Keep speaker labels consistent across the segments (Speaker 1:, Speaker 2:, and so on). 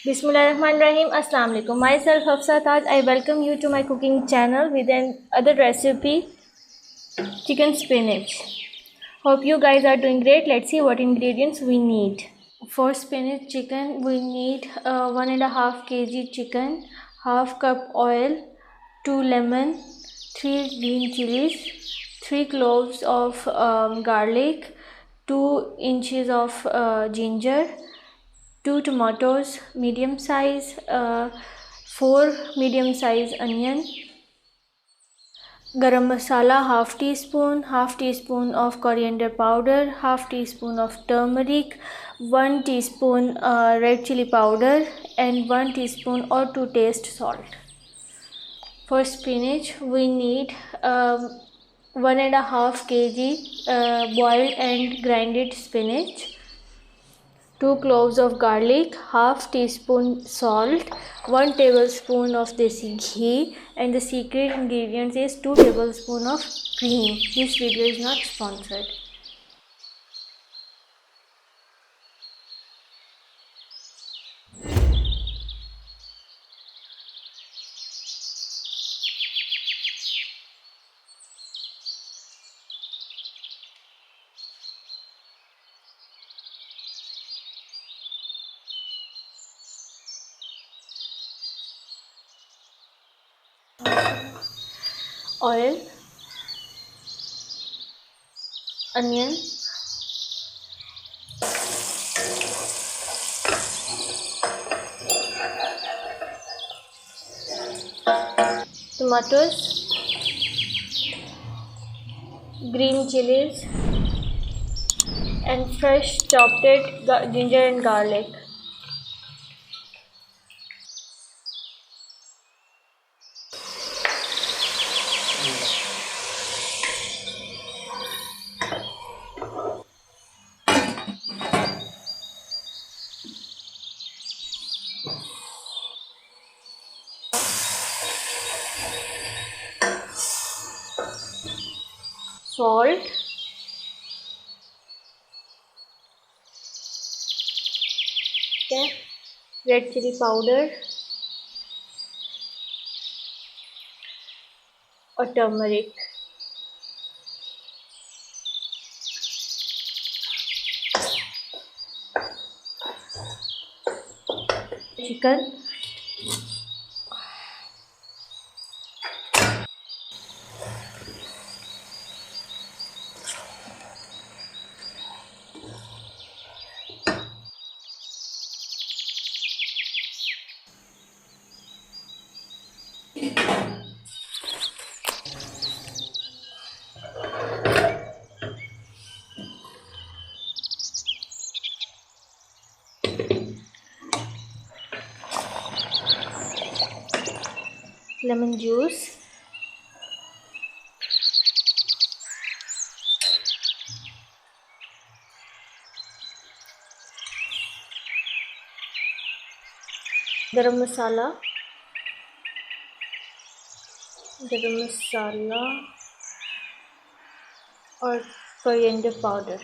Speaker 1: Bismillahirrahmanirrahim. Assalamu alaikum. Myself Hafsa Taj. I welcome you to my cooking channel with another recipe, chicken spinach. Hope you guys are doing great. Let's see what ingredients we need. For spinach chicken, we need 1.5 kg chicken, half cup oil, 2 lemon, 3 green chilies, 3 cloves of garlic, 2 inches of ginger, 2 tomatoes medium size, 4 medium size onion, garam masala half teaspoon of coriander powder, half teaspoon of turmeric, 1 teaspoon red chili powder, and 1 teaspoon or 2 taste salt. For spinach, we need 1.5 kg boiled and grinded spinach, 2 cloves of garlic, half teaspoon salt, 1 tablespoon of desi ghee, and the secret ingredient is 2 tablespoons of cream. This video is not sponsored. Oil, onion, tomatoes, green chilies, and fresh chopped ginger and garlic. Salt, okay, red chili powder or turmeric, chicken, lemon juice, garam masala, or coriander powder.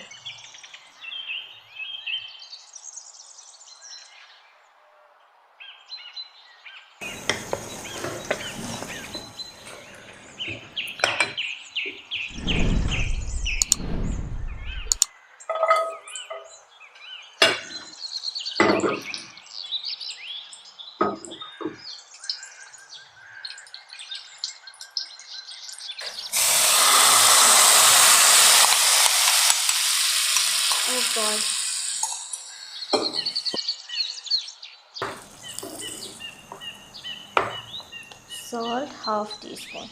Speaker 1: Oh God. Salt half teaspoon.